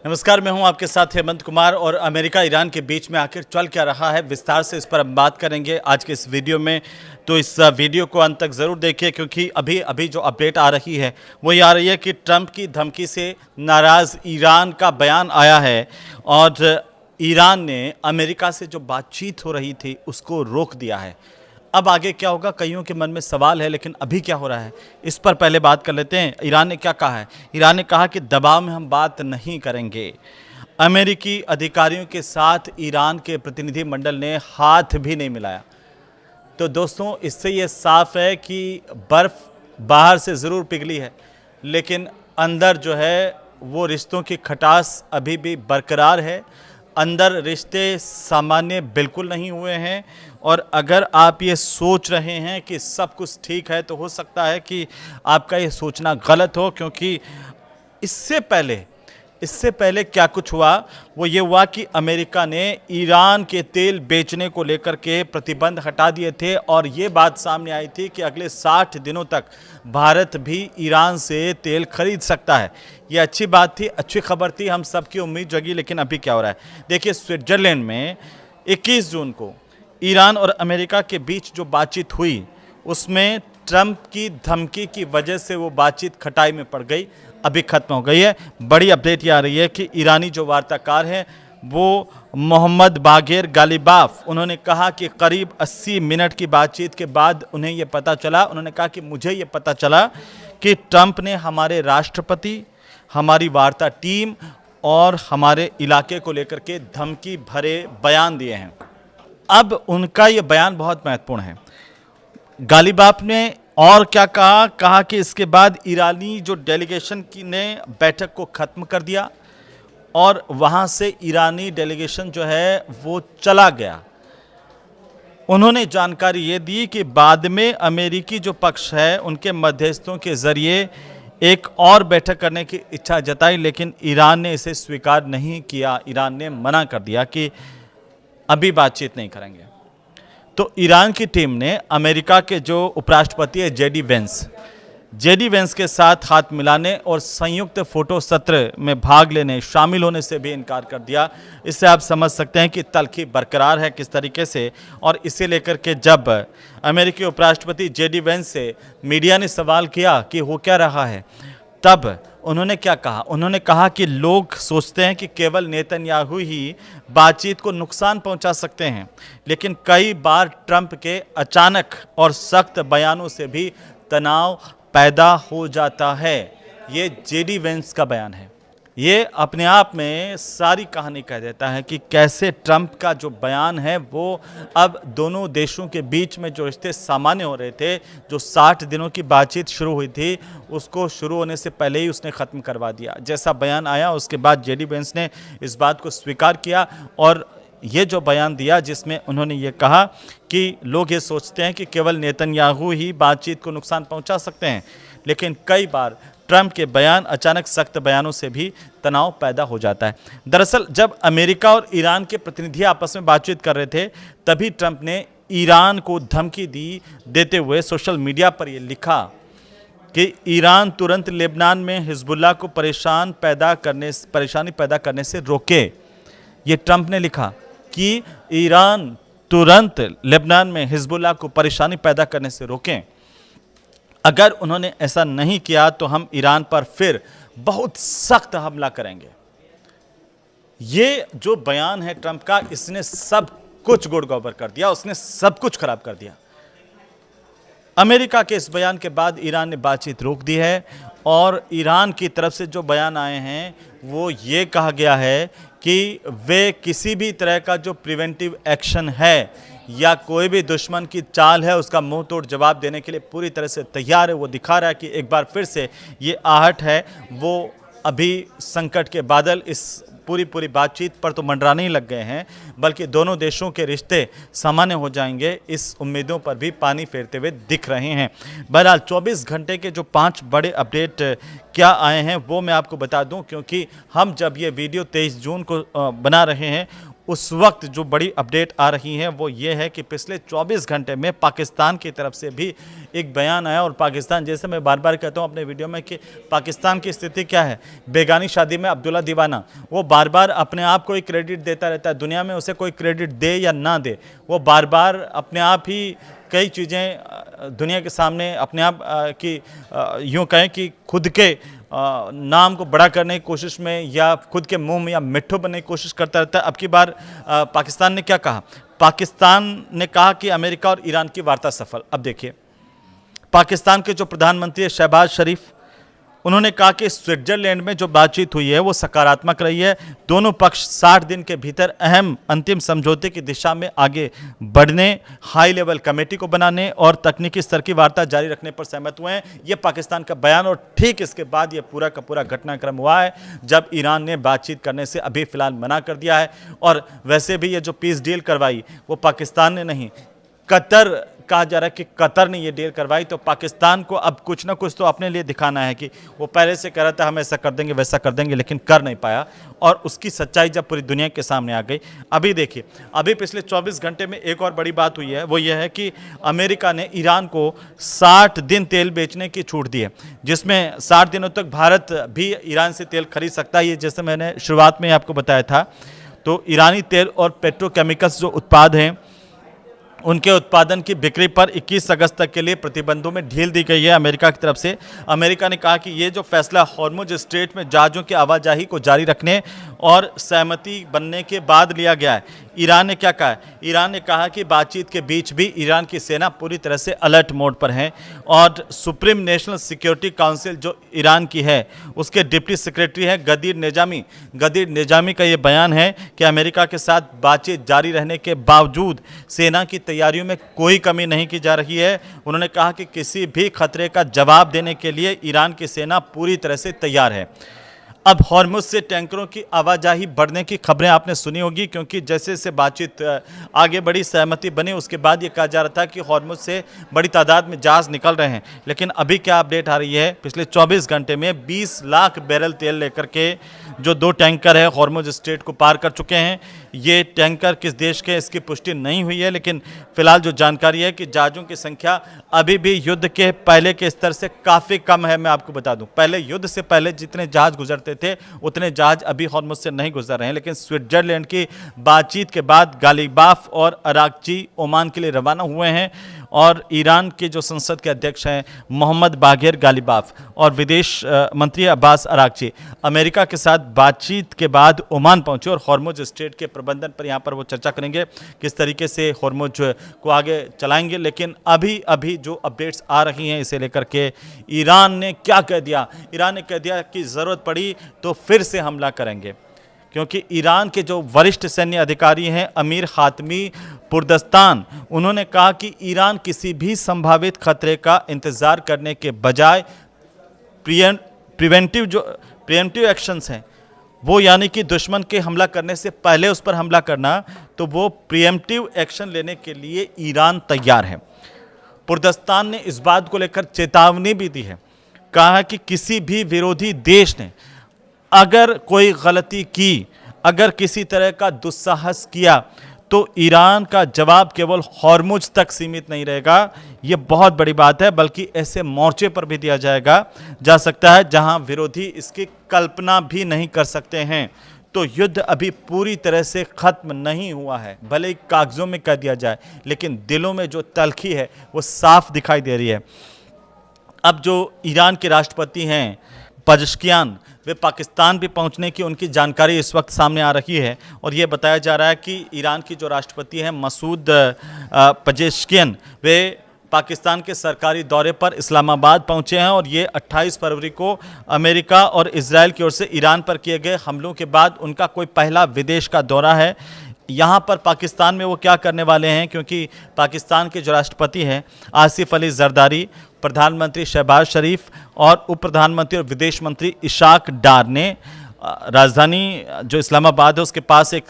नमस्कार, मैं हूं आपके साथ हेमंत कुमार और अमेरिका ईरान के बीच में आखिर चल क्या रहा है, विस्तार से इस पर हम बात करेंगे आज के इस वीडियो में। तो इस वीडियो को अंत तक ज़रूर देखिए, क्योंकि अभी अभी जो अपडेट आ रही है वो ये आ रही है कि ट्रंप की धमकी से नाराज़ ईरान का बयान आया है और ईरान ने अमेरिका से जो बातचीत हो रही थी उसको रोक दिया है। अब आगे क्या होगा, कईयों के मन में सवाल है, लेकिन अभी क्या हो रहा है इस पर पहले बात कर लेते हैं। ईरान ने क्या कहा है? ईरान ने कहा कि दबाव में हम बात नहीं करेंगे। अमेरिकी अधिकारियों के साथ ईरान के प्रतिनिधिमंडल ने हाथ भी नहीं मिलाया। तो दोस्तों, इससे ये साफ है कि बर्फ़ बाहर से ज़रूर पिघली है, लेकिन अंदर जो है वो रिश्तों की खटास अभी भी बरकरार है। अंदर रिश्ते सामान्य बिल्कुल नहीं हुए हैं। और अगर आप ये सोच रहे हैं कि सब कुछ ठीक है, तो हो सकता है कि आपका ये सोचना गलत हो, क्योंकि इससे पहले क्या कुछ हुआ, वो ये हुआ कि अमेरिका ने ईरान के तेल बेचने को लेकर के प्रतिबंध हटा दिए थे और ये बात सामने आई थी कि अगले 60 दिनों तक भारत भी ईरान से तेल खरीद सकता है। ये अच्छी बात थी, अच्छी खबर थी, हम सबकी उम्मीद जगी। लेकिन अभी क्या हो रहा है देखिए, स्विट्ज़रलैंड में 21 जून को ईरान और अमेरिका के बीच जो बातचीत हुई उसमें ट्रंप की धमकी की वजह से वो बातचीत खटाई में पड़ गई, अभी खत्म हो गई है। बड़ी अपडेट ये आ रही है कि ईरानी जो वार्ताकार हैं वो मोहम्मद बागेर गालिबाफ, उन्होंने कहा कि करीब 80 मिनट की बातचीत के बाद उन्हें ये पता चला, उन्होंने कहा कि मुझे ये पता चला कि ट्रंप ने हमारे राष्ट्रपति, हमारी वार्ता टीम और हमारे इलाके को लेकर के धमकी भरे बयान दिए हैं। अब उनका ये बयान बहुत महत्वपूर्ण है। गालिबाफ ने और क्या कहा कि इसके बाद ईरानी जो डेलीगेशन की ने बैठक को ख़त्म कर दिया और वहाँ से ईरानी डेलीगेशन जो है वो चला गया। उन्होंने जानकारी ये दी कि बाद में अमेरिकी जो पक्ष है उनके मध्यस्थों के ज़रिए एक और बैठक करने की इच्छा जताई, लेकिन ईरान ने इसे स्वीकार नहीं किया। ईरान ने मना कर दिया कि अभी बातचीत नहीं करेंगे। तो ईरान की टीम ने अमेरिका के जो उपराष्ट्रपति है जेडी वेंस के साथ हाथ मिलाने और संयुक्त फोटो सत्र में भाग लेने, शामिल होने से भी इनकार कर दिया। इससे आप समझ सकते हैं कि तल्खी बरकरार है किस तरीके से। और इसे लेकर के जब अमेरिकी उपराष्ट्रपति जेडी वेंस से मीडिया ने सवाल किया कि हो क्या रहा है, तब उन्होंने क्या कहा? उन्होंने कहा कि लोग सोचते हैं कि केवल नेतन्याहू ही बातचीत को नुकसान पहुंचा सकते हैं, लेकिन कई बार ट्रंप के अचानक और सख्त बयानों से भी तनाव पैदा हो जाता है। ये जेडी वेंस का बयान है। ये अपने आप में सारी कहानी कह देता है कि कैसे ट्रंप का जो बयान है वो अब दोनों देशों के बीच में जो रिश्ते सामान्य हो रहे थे, जो 60 दिनों की बातचीत शुरू हुई थी, उसको शुरू होने से पहले ही उसने ख़त्म करवा दिया। जैसा बयान आया उसके बाद जेडी वेंस ने इस बात को स्वीकार किया और ये जो बयान दिया जिसमें उन्होंने ये कहा कि लोग ये सोचते हैं कि केवल नेतन्याहू ही बातचीत को नुकसान पहुंचा सकते हैं, लेकिन कई बार ट्रंप के बयान, अचानक सख्त बयानों से भी तनाव पैदा हो जाता है। दरअसल जब अमेरिका और ईरान के प्रतिनिधि आपस में बातचीत कर रहे थे, तभी ट्रंप ने ईरान को धमकी देते हुए सोशल मीडिया पर यह लिखा कि ईरान तुरंत लेबनान में हिजबुल्लाह को परेशानी पैदा करने से रोके। ये ट्रंप ने लिखा कि ईरान तुरंत लेबनान में हिजबुल्लाह को परेशानी पैदा करने से रोकें। अगर उन्होंने ऐसा नहीं किया तो हम ईरान पर फिर बहुत सख्त हमला करेंगे। ये जो बयान है ट्रंप का, इसने सब कुछ गुड़-गोबर कर दिया, उसने सब कुछ खराब कर दिया। अमेरिका के इस बयान के बाद ईरान ने बातचीत रोक दी है और ईरान की तरफ से जो बयान आए हैं वो ये कहा गया है कि वे किसी भी तरह का जो प्रिवेंटिव एक्शन है या कोई भी दुश्मन की चाल है उसका मुंह तोड़ जवाब देने के लिए पूरी तरह से तैयार है। वो दिखा रहा है कि एक बार फिर से ये आहट है, वो अभी संकट के बादल इस पूरी बातचीत पर तो मंडराने ही लग गए हैं, बल्कि दोनों देशों के रिश्ते सामान्य हो जाएंगे, इस उम्मीदों पर भी पानी फेरते हुए दिख रहे हैं। बहरहाल 24 घंटे के जो 5 बड़े अपडेट क्या आए हैं वो मैं आपको बता दूं, क्योंकि हम जब ये वीडियो 23 जून को बना रहे हैं उस वक्त जो बड़ी अपडेट आ रही है वो ये है कि पिछले 24 घंटे में पाकिस्तान की तरफ से भी एक बयान आया। और पाकिस्तान, जैसे मैं बार बार कहता हूँ अपने वीडियो में कि पाकिस्तान की स्थिति क्या है, बेगानी शादी में अब्दुल्ला दीवाना, वो बार बार अपने आप को ही क्रेडिट देता रहता है। दुनिया में उसे कोई क्रेडिट दे या ना दे, वो बार बार अपने आप ही कई चीज़ें दुनिया के सामने अपने आप की यूँ कहें कि खुद के नाम को बड़ा करने की कोशिश में या खुद के मुंह में या मिट्ठू बनने की कोशिश करता रहता है। अब की बार पाकिस्तान ने क्या कहा? पाकिस्तान ने कहा कि अमेरिका और ईरान की वार्ता सफल। अब देखिए, पाकिस्तान के जो प्रधानमंत्री है शहबाज शरीफ, उन्होंने कहा कि स्विट्जरलैंड में जो बातचीत हुई है वो सकारात्मक रही है। दोनों पक्ष 60 दिन के भीतर अहम अंतिम समझौते की दिशा में आगे बढ़ने, हाई लेवल कमेटी को बनाने और तकनीकी स्तर की वार्ता जारी रखने पर सहमत हुए हैं। ये पाकिस्तान का बयान। और ठीक इसके बाद ये पूरा का पूरा घटनाक्रम हुआ है जब ईरान ने बातचीत करने से अभी फिलहाल मना कर दिया है। और वैसे भी ये जो पीस डील करवाई वो पाकिस्तान ने नहीं, कतर कहा जा रहा है कि कतर ने ये डील करवाई। तो पाकिस्तान को अब कुछ ना कुछ तो अपने लिए दिखाना है कि वो पहले से कह रहा था हम ऐसा कर देंगे वैसा कर देंगे, लेकिन कर नहीं पाया। और उसकी सच्चाई जब पूरी दुनिया के सामने आ गई, अभी देखिए, अभी पिछले 24 घंटे में एक और बड़ी बात हुई है, वो ये है कि अमेरिका ने ईरान को 60 दिन तेल बेचने की छूट दी है, जिसमें 60 दिनों तक भारत भी ईरान से तेल खरीद सकता है। ये जैसे मैंने शुरुआत में आपको बताया था, तो ईरानी तेल और पेट्रोकेमिकल्स जो उत्पाद हैं उनके उत्पादन की बिक्री पर 21 अगस्त तक के लिए प्रतिबंधों में ढील दी गई है अमेरिका की तरफ से। अमेरिका ने कहा कि ये जो फैसला हॉर्मुज स्ट्रेट में जहाज़ों की आवाजाही को जारी रखने और सहमति बनने के बाद लिया गया है। ईरान ने क्या कहा है? ईरान ने कहा कि बातचीत के बीच भी ईरान की सेना पूरी तरह से अलर्ट मोड पर है। और सुप्रीम नेशनल सिक्योरिटी काउंसिल जो ईरान की है, उसके डिप्टी सेक्रेटरी हैं गदीर नेजामी का ये बयान है कि अमेरिका के साथ बातचीत जारी रहने के बावजूद सेना की तैयारियों में कोई कमी नहीं की जा रही है। उन्होंने कहा कि किसी भी खतरे का जवाब देने के लिए ईरान की सेना पूरी तरह से तैयार है। अब हॉर्मुज से टैंकरों की आवाजाही बढ़ने की खबरें आपने सुनी होगी, क्योंकि जैसे जैसे बातचीत आगे बढ़ी, सहमति बनी, उसके बाद ये कहा जा रहा था कि हॉर्मुज से बड़ी तादाद में जहाज निकल रहे हैं। लेकिन अभी क्या अपडेट आ रही है? पिछले 24 घंटे में 20 लाख बैरल तेल लेकर के जो 2 टैंकर है हॉर्मुज स्ट्रेट को पार कर चुके हैं। ये टैंकर किस देश के, इसकी पुष्टि नहीं हुई है, लेकिन फिलहाल जो जानकारी है कि जहाज़ों की संख्या अभी भी युद्ध के पहले के स्तर से काफ़ी कम है। मैं आपको बता दूं, पहले युद्ध से पहले जितने जहाज गुजरते थे उतने जहाज अभी हॉर्मुज से नहीं गुजर रहे हैं। लेकिन स्विट्जरलैंड की बातचीत के बाद गालिबाफ और अराकची ओमान के लिए रवाना हुए हैं। और ईरान के जो संसद के अध्यक्ष हैं मोहम्मद बाघेर गालिबाफ और विदेश मंत्री अब्बास अराकची अमेरिका के साथ बातचीत के बाद ओमान पहुंचे और हॉर्मुज स्ट्रेट के प्रबंधन पर यहाँ पर वो चर्चा करेंगे, किस तरीके से हॉर्मुज को आगे चलाएंगे। लेकिन अभी जो अपडेट्स आ रही हैं इसे लेकर के ईरान ने क्या कह दिया? ईरान ने कह दिया कि ज़रूरत पड़ी तो फिर से हमला करेंगे, क्योंकि ईरान के जो वरिष्ठ सैन्य अधिकारी हैं अमीर खातमी पुरदस्तान, उन्होंने कहा कि ईरान किसी भी संभावित खतरे का इंतज़ार करने के बजाय प्रिवेंटिव एक्शंस हैं वो, यानी कि दुश्मन के हमला करने से पहले उस पर हमला करना, तो वो प्रिएम्प्टिव एक्शन लेने के लिए ईरान तैयार है। पुरदस्तान ने इस बात को लेकर चेतावनी भी दी है, कहा कि किसी भी विरोधी देश ने अगर कोई गलती की, अगर किसी तरह का दुस्साहस किया, तो ईरान का जवाब केवल हॉर्मुज तक सीमित नहीं रहेगा। ये बहुत बड़ी बात है, बल्कि ऐसे मोर्चे पर भी दिया जा सकता है जहां विरोधी इसकी कल्पना भी नहीं कर सकते हैं। तो युद्ध अभी पूरी तरह से खत्म नहीं हुआ है, भले ही कागजों में कह दिया जाए, लेकिन दिलों में जो तलखी है वो साफ दिखाई दे रही है। अब जो ईरान के राष्ट्रपति हैं पजेश्कियान, वे पाकिस्तान भी पहुंचने की उनकी जानकारी इस वक्त सामने आ रही है। और ये बताया जा रहा है कि ईरान की जो राष्ट्रपति हैं मसूद पजेश्कियान, वे पाकिस्तान के सरकारी दौरे पर इस्लामाबाद पहुंचे हैं। और ये 28 फरवरी को अमेरिका और इजराइल की ओर से ईरान पर किए गए हमलों के बाद उनका कोई पहला विदेश का दौरा है। यहाँ पर पाकिस्तान में वो क्या करने वाले हैं, क्योंकि पाकिस्तान के जो राष्ट्रपति हैं आसिफ अली जरदारी, प्रधानमंत्री शहबाज शरीफ और उप प्रधानमंत्री और विदेश मंत्री इशाक डार ने राजधानी जो इस्लामाबाद है उसके पास एक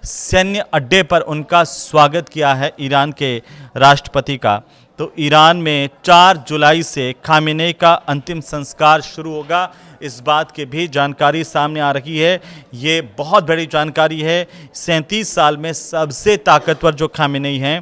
सैन्य अड्डे पर उनका स्वागत किया है ईरान के राष्ट्रपति का। तो ईरान में 4 जुलाई से खामेनेई का अंतिम संस्कार शुरू होगा। इस बात की भी जानकारी सामने आ रही है। ये बहुत बड़ी जानकारी है। 37 साल में सबसे ताकतवर जो खामेनेई हैं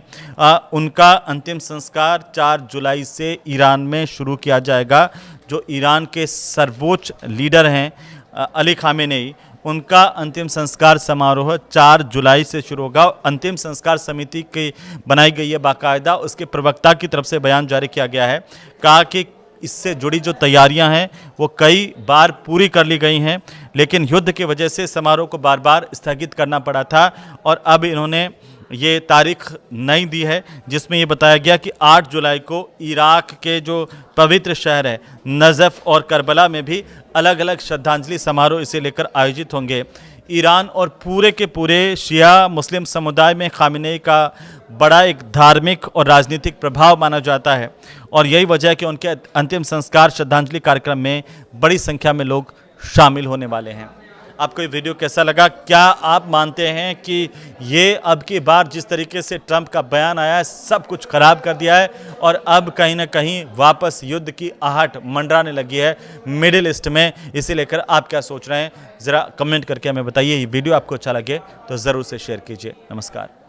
उनका अंतिम संस्कार 4 जुलाई से ईरान में शुरू किया जाएगा। जो ईरान के सर्वोच्च लीडर हैं अली खामेनेई, उनका अंतिम संस्कार समारोह 4 जुलाई से शुरू होगा। अंतिम संस्कार समिति की बनाई गई है बाकायदा, उसके प्रवक्ता की तरफ से बयान जारी किया गया है। कहा कि इससे जुड़ी जो तैयारियां हैं वो कई बार पूरी कर ली गई हैं, लेकिन युद्ध की वजह से समारोह को बार बार स्थगित करना पड़ा था और अब इन्होंने ये तारीख नई दी है जिसमें ये बताया गया कि 8 जुलाई को इराक के जो पवित्र शहर है नजफ और करबला में भी अलग अलग श्रद्धांजलि समारोह इसे लेकर आयोजित होंगे। ईरान और पूरे के पूरे शिया मुस्लिम समुदाय में खामेनेई का बड़ा एक धार्मिक और राजनीतिक प्रभाव माना जाता है और यही वजह है कि उनके अंतिम संस्कार श्रद्धांजलि कार्यक्रम में बड़ी संख्या में लोग शामिल होने वाले हैं। आपको ये वीडियो कैसा लगा? क्या आप मानते हैं कि ये अब की बार जिस तरीके से ट्रंप का बयान आया है सब कुछ खराब कर दिया है और अब कहीं ना कहीं वापस युद्ध की आहट मंडराने लगी है मिडिल ईस्ट में? इसे लेकर आप क्या सोच रहे हैं ज़रा कमेंट करके हमें बताइए। ये वीडियो आपको अच्छा लगे तो ज़रूर से शेयर कीजिए। नमस्कार।